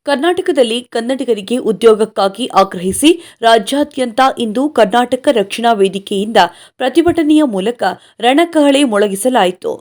ಕರ್ನಾಟಕದಲ್ಲಿ ಕನ್ನಡಿಗರಿಗೆ ಉದ್ಯೋಗಕ್ಕಾಗಿ ಆಗ್ರಹಿಸಿ ರಾಜ್ಯಾದ್ಯಂತ ಇಂದು ಕರ್ನಾಟಕ ರಕ್ಷಣಾ ವೇದಿಕೆಯಿಂದ ಪ್ರತಿಭಟನೆಯ ಮೂಲಕ ರಣಕಹಳೆ ಮೊಳಗಿಸಲಾಯಿತು.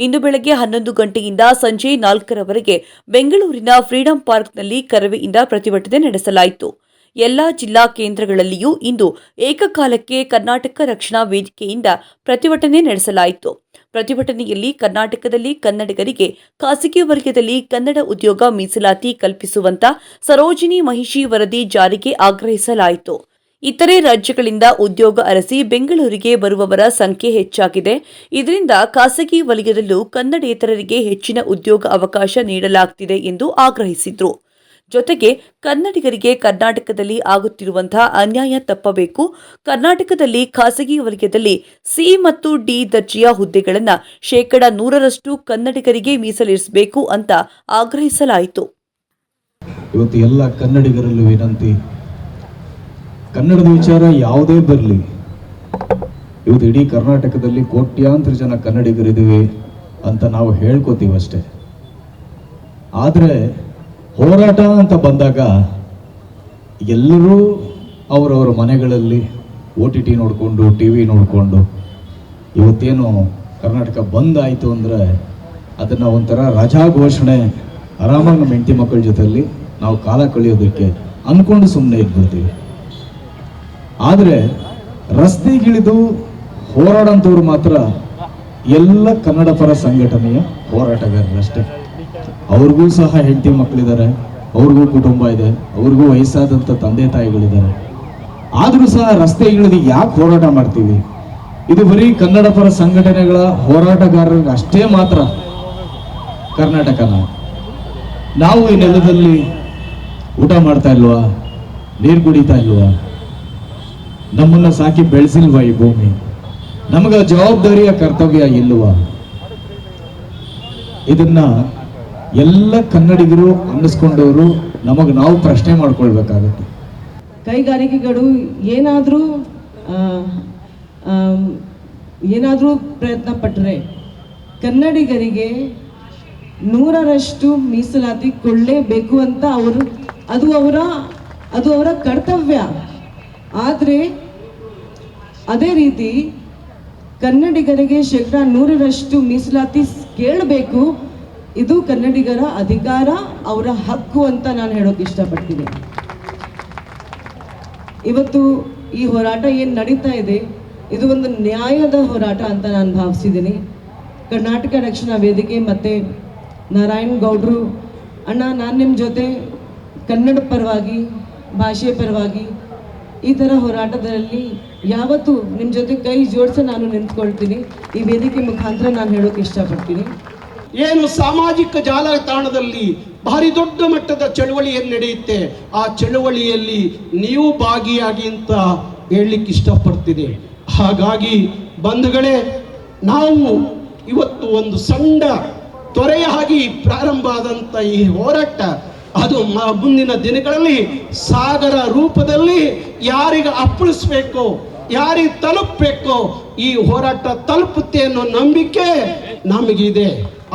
ಇಂದು ಬೆಳಗ್ಗೆ 11 ಗಂಟೆಯಿಂದ ಸಂಜೆ 4ರವರೆಗೆ ಬೆಂಗಳೂರಿನ ಫ್ರೀಡಂ ಪಾರ್ಕ್ನಲ್ಲಿ ಕರವೆಯಿಂದ ಪ್ರತಿಭಟನೆ ನಡೆಸಲಾಯಿತು. ಎಲ್ಲಾ ಜಿಲ್ಲಾ ಕೇಂದ್ರಗಳಲ್ಲಿಯೂ ಇಂದು ಏಕಕಾಲಕ್ಕೆ ಕರ್ನಾಟಕ ರಕ್ಷಣಾ ವೇದಿಕೆಯಿಂದ ಪ್ರತಿಭಟನೆ ನಡೆಸಲಾಯಿತು. ಪ್ರತಿಭಟನೆಯಲ್ಲಿ ಕರ್ನಾಟಕದಲ್ಲಿ ಕನ್ನಡಿಗರಿಗೆ ಖಾಸಗಿ ವಲಯದಲ್ಲಿ ಕನ್ನಡ ಉದ್ಯೋಗ ಮೀಸಲಾತಿ ಕಲ್ಪಿಸುವಂತ ಸರೋಜಿನಿ ಮಹಿಷಿ ವರದಿ ಜಾರಿಗೆ ಆಗ್ರಹಿಸಲಾಯಿತು. ಇತರೆ ರಾಜ್ಯಗಳಿಂದ ಉದ್ಯೋಗ ಅರಸಿ ಬೆಂಗಳೂರಿಗೆ ಬರುವವರ ಸಂಖ್ಯೆ ಹೆಚ್ಚಾಗಿದೆ. ಇದರಿಂದ ಖಾಸಗಿ ವಲಯದಲ್ಲೂ ಕನ್ನಡೇತರರಿಗೆ ಹೆಚ್ಚಿನ ಉದ್ಯೋಗ ಅವಕಾಶ ನೀಡಲಾಗುತ್ತಿದೆ ಎಂದು ಆಗ್ರಹಿಸಿದರು. ಜೊತೆಗೆ ಕನ್ನಡಿಗರಿಗೆ ಕರ್ನಾಟಕದಲ್ಲಿ ಆಗುತ್ತಿರುವಂತಹ ಅನ್ಯಾಯ ತಪ್ಪಬೇಕು, ಕರ್ನಾಟಕದಲ್ಲಿ ಖಾಸಗಿ ವಲಯದಲ್ಲಿ ಸಿ ಮತ್ತು ಡಿ ದರ್ಜೆಯ ಹುದ್ದೆಗಳನ್ನು 100% ಕನ್ನಡಿಗರಿಗೆ ಮೀಸಲಿರಿಸಬೇಕು ಅಂತ ಆಗ್ರಹಿಸಲಾಯಿತು. ಇವತ್ತು ಎಲ್ಲ ಕನ್ನಡಿಗರಲ್ಲೂ ವಿನಂತಿ, ಕನ್ನಡದ ವಿಚಾರ ಯಾವುದೇ ಬರಲಿ, ಇವತ್ತು ಇಡೀ ಕರ್ನಾಟಕದಲ್ಲಿ ಕೋಟ್ಯಾಂತರ ಜನ ಕನ್ನಡಿಗರಿದ್ದೀವಿ ಅಂತ ನಾವು ಹೇಳ್ಕೋತೀವಷ್ಟೇ. ಆದರೆ ಹೋರಾಟ ಅಂತ ಬಂದಾಗ ಎಲ್ಲರೂ ಅವರವರ ಮನೆಗಳಲ್ಲಿ OTT ನೋಡಿಕೊಂಡು TV ನೋಡಿಕೊಂಡು ಇವತ್ತೇನು ಕರ್ನಾಟಕ ಬಂದ್ ಆಯಿತು ಅಂದರೆ ಅದನ್ನು ಒಂಥರ ರಜಾ ಘೋಷಣೆ, ಆರಾಮಾಗಿ ನಮ್ಮ ಹೆಂಡತಿ ಮಕ್ಕಳ ಜೊತೆಯಲ್ಲಿ ನಾವು ಕಾಲ ಕಳೆಯೋದಕ್ಕೆ ಅಂದ್ಕೊಂಡು ಸುಮ್ಮನೆ ಇದ್ಬಿಡ್ತೀವಿ. ಆದರೆ ರಸ್ತೆಗಿಳಿದು ಹೋರಾಡೋಂಥವ್ರು ಮಾತ್ರ ಎಲ್ಲ ಕನ್ನಡ ಪರ ಸಂಘಟನೆಯ ಹೋರಾಟಗಾರರಷ್ಟೇ. ಅವ್ರಿಗೂ ಸಹ ಹೆಂಡತಿ ಮಕ್ಕಳಿದ್ದಾರೆ, ಅವ್ರಿಗೂ ಕುಟುಂಬ ಇದೆ, ಅವ್ರಿಗೂ ವಯಸ್ಸಾದಂಥ ತಂದೆ ತಾಯಿಗಳಿದ್ದಾರೆ. ಆದರೂ ಸಹ ರಸ್ತೆಗಿಳಿದು ಯಾಕೆ ಹೋರಾಟ ಮಾಡ್ತೀವಿ? ಇದು ಬರೀ ಕನ್ನಡ ಪರ ಸಂಘಟನೆಗಳ ಹೋರಾಟಗಾರರಿಗೆ ಅಷ್ಟೇ ಮಾತ್ರ ಕರ್ನಾಟಕನ? ನಾವು ಈ ನೆಲದಲ್ಲಿ ಊಟ ಮಾಡ್ತಾ ಇಲ್ವಾ? ನೀರು ಕುಡಿತಾ ಇಲ್ವಾ? ನಮ್ಮನ್ನ ಸಾಕಿ ಬೆಳೆಸಿಲ್ವಾ ಈ ಭೂಮಿ? ನಮಗ ಜವಾಬ್ದಾರಿಯ ಕರ್ತವ್ಯ ಇಲ್ವಾ? ಇದನ್ನ ಎಲ್ಲ ಕನ್ನಡಿಗರು ಅನ್ನಿಸ್ಕೊಂಡವರು ನಮಗೆ ನಾವು ಪ್ರಶ್ನೆ ಮಾಡ್ಕೊಳ್ಬೇಕಾಗತ್ತೆ. ಕೈಗಾರಿಕೆಗಳು ಏನಾದರೂ ಪ್ರಯತ್ನ ಪಟ್ಟರೆ ಕನ್ನಡಿಗರಿಗೆ 100% ಮೀಸಲಾತಿ ಕೊಡಲೇಬೇಕು ಅಂತ ಅದು ಅವರ ಕರ್ತವ್ಯ. ಆದರೆ ಅದೇ ರೀತಿ ಕನ್ನಡಿಗರಿಗೆ 100% ಮೀಸಲಾತಿ ಕೇಳಬೇಕು, ಇದು ಕನ್ನಡಿಗರ ಅಧಿಕಾರ, ಅವರ ಹಕ್ಕು ಅಂತ ನಾನು ಹೇಳೋಕೆ ಇಷ್ಟಪಡ್ತೀನಿ. ಇವತ್ತು ಈ ಹೋರಾಟ ಏನು ನಡೀತಾ ಇದೆ, ಇದು ಒಂದು ನ್ಯಾಯದ ಹೋರಾಟ ಅಂತ ನಾನು ಭಾವಿಸಿದ್ದೀನಿ. ಕರ್ನಾಟಕ ರಕ್ಷಣಾ ವೇದಿಕೆ ಮತ್ತು ನಾರಾಯಣ್ ಗೌಡ್ರು ಅಣ್ಣ, ನಾನು ನಿಮ್ಮ ಜೊತೆ ಕನ್ನಡ ಪರವಾಗಿ, ಭಾಷೆ ಪರವಾಗಿ ಈ ಥರ ಹೋರಾಟದಲ್ಲಿ ಯಾವತ್ತೂ ನಿಮ್ಮ ಜೊತೆ ಕೈ ಜೋಡಿಸಿ ನಾನು ನಿಂತ್ಕೊಳ್ತೀನಿ. ಈ ವೇದಿಕೆ ಮುಖಾಂತರ ನಾನು ಹೇಳೋಕೆ ಇಷ್ಟಪಡ್ತೀನಿ. ಏನು ಸಾಮಾಜಿಕ ಜಾಲತಾಣದಲ್ಲಿ ಭಾರಿ ದೊಡ್ಡ ಮಟ್ಟದ ಚಳುವಳಿ ಏನು ನಡೆಯುತ್ತೆ, ಆ ಚಳುವಳಿಯಲ್ಲಿ ನೀವು ಭಾಗಿಯಾಗಿ ಅಂತ ಹೇಳಲಿಕ್ಕೆ ಇಷ್ಟಪಡ್ತೀನಿ. ಹಾಗಾಗಿ ಬಂಧುಗಳೇ, ನಾವು ಇವತ್ತು ಒಂದು ಸಣ್ಣ ತೊರೆಯಾಗಿ ಪ್ರಾರಂಭ ಆದಂಥ ಈ ಹೋರಾಟ ಅದು ಮುಂದಿನ ದಿನಗಳಲ್ಲಿ ಸಾಗರ ರೂಪದಲ್ಲಿ ಯಾರಿಗೆ ಅಪ್ಪಳಿಸ್ಬೇಕು, ಯಾರಿಗೆ ತಲುಪಬೇಕು, ಈ ಹೋರಾಟ ತಲುಪುತ್ತೆ ಅನ್ನೋ ನಂಬಿಕೆ ನಮಗಿದೆ.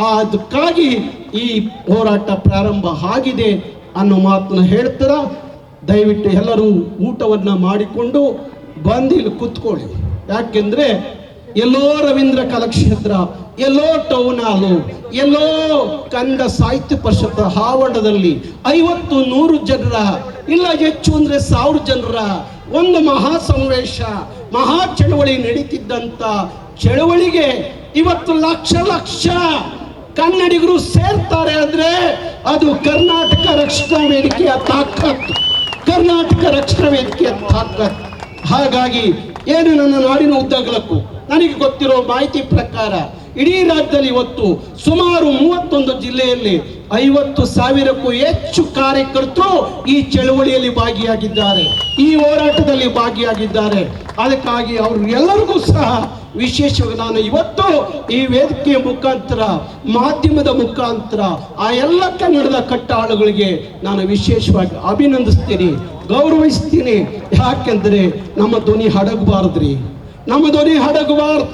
ಅದಕ್ಕಾಗಿ ಈ ಹೋರಾಟ ಪ್ರಾರಂಭ ಆಗಿದೆ ಅನ್ನೋ ಮಾತನ್ನ ಹೇಳ್ತಾರ. ದಯವಿಟ್ಟು ಎಲ್ಲರೂ ಊಟವನ್ನ ಮಾಡಿಕೊಂಡು ಬಂದು ಇಲ್ಲಿ ಕೂತ್ಕೊಳ್ಳಿ. ಯಾಕೆಂದ್ರೆ ಎಲ್ಲೋ ರವೀಂದ್ರ ಕಲಾಕ್ಷೇತ್ರ, ಎಲ್ಲೋ ಟೌನ್ ಹಾಲು, ಎಲ್ಲೋ ಕನ್ನಡ ಸಾಹಿತ್ಯ ಪರಿಷತ್ ಆವರಣದಲ್ಲಿ 50-100 ಜನರ, ಇಲ್ಲ ಹೆಚ್ಚು ಅಂದ್ರೆ 1000 ಜನರ ಒಂದು ಮಹಾ ಸಮಾವೇಶ, ಮಹಾ ಚಳವಳಿ ನಡೀತಿದ್ದಂತ ಚಳವಳಿಗೆ ಇವತ್ತು ಲಕ್ಷ ಕನ್ನಡಿಗರು ಸೇರ್ತಾರೆ ಅಂದ್ರೆ ಅದು ಕರ್ನಾಟಕ ರಕ್ಷಣಾ ವೇದಿಕೆಯ ತಾಕತ್ತು, ಕರ್ನಾಟಕ ರಕ್ಷಣಾ ವೇದಿಕೆಯ ತಾಕತ್ತು. ಹಾಗಾಗಿ ಏನು ನನ್ನ ನಾಡಿನ ಉದ್ದಗಲಕ್ಕೂ ನನಗೆ ಗೊತ್ತಿರೋ ಮಾಹಿತಿ ಪ್ರಕಾರ ಇಡೀ ರಾಜ್ಯದಲ್ಲಿ ಇವತ್ತು ಸುಮಾರು 31 ಜಿಲ್ಲೆಯಲ್ಲಿ 50,000ಕ್ಕೂ ಹೆಚ್ಚು ಕಾರ್ಯಕರ್ತರು ಈ ಚಳವಳಿಯಲ್ಲಿ ಭಾಗಿಯಾಗಿದ್ದಾರೆ, ಈ ಹೋರಾಟದಲ್ಲಿ ಭಾಗಿಯಾಗಿದ್ದಾರೆ. ಅದಕ್ಕಾಗಿ ಅವರು ಎಲ್ಲರಿಗೂ ಸಹ ವಿಶೇಷವಾಗಿ ನಾನು ಇವತ್ತು ಈ ವೇದಿಕೆಯ ಮುಖಾಂತರ, ಮಾಧ್ಯಮದ ಮುಖಾಂತರ ಆ ಎಲ್ಲ ಕನ್ನಡದ ಕಟ್ಟಾಳುಗಳಿಗೆ ನಾನು ವಿಶೇಷವಾಗಿ ಅಭಿನಂದಿಸ್ತೀನಿ, ಗೌರವಿಸ್ತೀನಿ. ಯಾಕೆಂದ್ರೆ ನಮ್ಮ ಧ್ವನಿ ಹಡಗಬಾರದ್ರಿ, ನಮ್ಮ ಧ್ವನಿ ಹಡಗಬಾರ್ದು.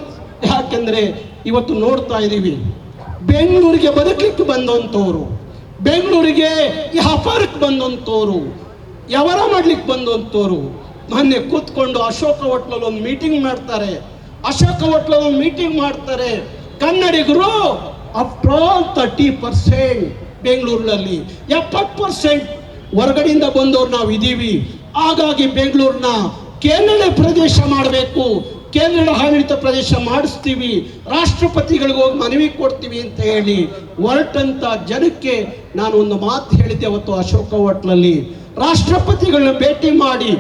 ಯಾಕೆಂದ್ರೆ ಇವತ್ತು ನೋಡ್ತಾ ಇದ್ದೀವಿ. ಬೆಂಗಳೂರಿಗೆ ಬದುಕಲಿಕ್ಕೆ ಬಂದಂಥವ್ರು, ಬೆಂಗಳೂರಿಗೆ ವ್ಯಾಪಾರಕ್ಕೆ ಬಂದಂಥವ್ರು, ವ್ಯವಹಾರ ಮಾಡ್ಲಿಕ್ಕೆ ಬಂದಂಥವ್ರು ಮೊನ್ನೆ ಕೂತ್ಕೊಂಡು ಅಶೋಕ ಹೋಟ್ಲಲ್ಲಿ ಒಂದು ಮೀಟಿಂಗ್ ಮಾಡ್ತಾರೆ. ಅಶೋಕ ಹೋಟ್ಲಲ್ಲಿ ಒಂದು ಮೀಟಿಂಗ್ ಮಾಡ್ತಾರೆ. ಕನ್ನಡಿಗರು ಆಫ್ಟರ್ ಆಲ್ 30% ಬೆಂಗಳೂರಿನಲ್ಲಿ, 70% ಹೊರಗಡೆಯಿಂದ ಬಂದವ್ರು ನಾವು ಇದ್ದೀವಿ. ಹಾಗಾಗಿ ಬೆಂಗಳೂರನ್ನ ಕೇಂದ್ರ ಪ್ರದೇಶ ಮಾಡಬೇಕು, ಕೇಂದ್ರ ಆಡಳಿತ ಪ್ರದೇಶ ಮಾಡಿಸ್ತೀವಿ, ರಾಷ್ಟ್ರಪತಿಗಳಿಗೆ ಹೋಗಿ ಮನವಿ ಕೊಡ್ತೀವಿ ಅಂತ ಹೇಳಿ ಹೊರಟಂತ ಜನಕ್ಕೆ ನಾನು ಒಂದು ಮಾತು ಹೇಳಿದ್ದೆ ಅವತ್ತು ಅಶೋಕ ಹೋಟ್ಲಲ್ಲಿ. ರಾಷ್ಟ್ರಪತಿಗಳನ್ನ ಭೇಟಿ ಮಾಡಿ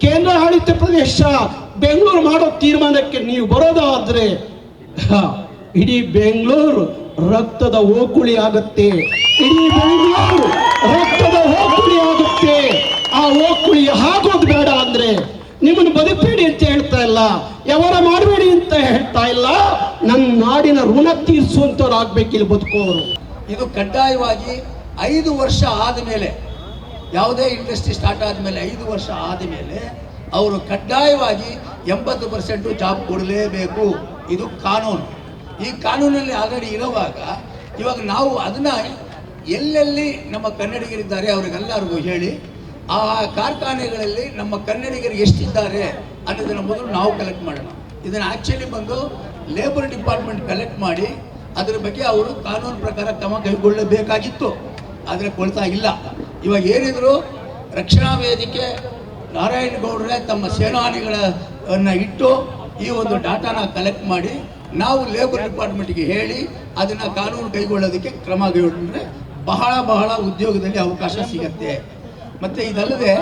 ಕೇಂದ್ರ ಆಡಳಿತ ಪ್ರದೇಶ ಬೆಂಗಳೂರು ಮಾಡೋ ತೀರ್ಮಾನಕ್ಕೆ ನೀವು ಬರೋದಾದ್ರೆ ಇಡೀ ಬೆಂಗಳೂರು ರಕ್ತದ ಓಕುಳಿ ಆಗುತ್ತೆ. ಇಡೀ ಬೆಂಗಳೂರು ರಕ್ತದ ಓಕುಳಿ ಆಗುತ್ತೆ. ಆ ಓಕುಳಿ ಆಗೋದು ಬೇಡ ಅಂದ್ರೆ ನಿಮ್ಮನ್ನು ಬದುಕಬೇಡಿ ಅಂತ ಹೇಳ್ತಾ ಇಲ್ಲ, ವ್ಯವಹಾರ ಮಾಡಬೇಡಿ ಅಂತ ಹೇಳ್ತಾ ಇಲ್ಲ, ನನ್ನ ನಾಡಿನ ಋಣ ತೀರಿಸುವಂತವ್ರು ಆಗ್ಬೇಕು ಇಲ್ಲಿ ಬದುಕೋರು. ಇದು ಕಡ್ಡಾಯವಾಗಿ 5 ವರ್ಷ ಆದಮೇಲೆ, ಯಾವುದೇ ಇಂಡಸ್ಟ್ರಿ ಸ್ಟಾರ್ಟ್ ಆದಮೇಲೆ 5 ವರ್ಷ ಆದಮೇಲೆ ಅವರು ಕಡ್ಡಾಯವಾಗಿ 80% ಜಾಬ್ ಕೊಡಲೇಬೇಕು. ಇದು ಕಾನೂನು. ಈ ಕಾನೂನಲ್ಲಿ ಆಲ್ರೆಡಿ ಇರುವಾಗ ಇವಾಗ ನಾವು ಅದನ್ನ ಎಲ್ಲೆಲ್ಲಿ ನಮ್ಮ ಕನ್ನಡಿಗರಿದ್ದಾರೆ ಅವರಿಗೆಲ್ಲರಿಗೂ ಹೇಳಿ ಆ ಕಾರ್ಖಾನೆಗಳಲ್ಲಿ ನಮ್ಮ ಕನ್ನಡಿಗರು ಎಷ್ಟಿದ್ದಾರೆ ಅನ್ನೋದನ್ನು ಮೊದಲು ನಾವು ಕಲೆಕ್ಟ್ ಮಾಡೋಣ. ಇದನ್ನು ಆ್ಯಕ್ಚುಲಿ ಬಂದು ಲೇಬರ್ ಡಿಪಾರ್ಟ್ಮೆಂಟ್ ಕಲೆಕ್ಟ್ ಮಾಡಿ ಅದರ ಬಗ್ಗೆ ಅವರು ಕಾನೂನು ಪ್ರಕಾರ ಕ್ರಮ ಕೈಗೊಳ್ಳಬೇಕಾಗಿತ್ತು, ಆದರೆ ಕೊಳ್ತಾ ಇಲ್ಲ. ಇವಾಗ ಏನಿದ್ರು ರಕ್ಷಣಾ ವೇದಿಕೆ ನಾರಾಯಣಗೌಡರೇ ತಮ್ಮ ಸೇನಾನಿಗಳನ್ನು ಇಟ್ಟು ಈ ಒಂದು ಡಾಟಾನ ಕಲೆಕ್ಟ್ ಮಾಡಿ ನಾವು ಲೇಬರ್ ಡಿಪಾರ್ಟ್ಮೆಂಟ್ಗೆ ಹೇಳಿ ಅದನ್ನು ಕಾನೂನು ಕೈಗೊಳ್ಳೋದಕ್ಕೆ ಕ್ರಮ ಕೈಗೊಂಡ್ರೆ ಬಹಳ ಉದ್ಯೋಗದಲ್ಲಿ ಅವಕಾಶ ಸಿಗತ್ತೆ. ಮತ್ತು ಇದಲ್ಲದೆ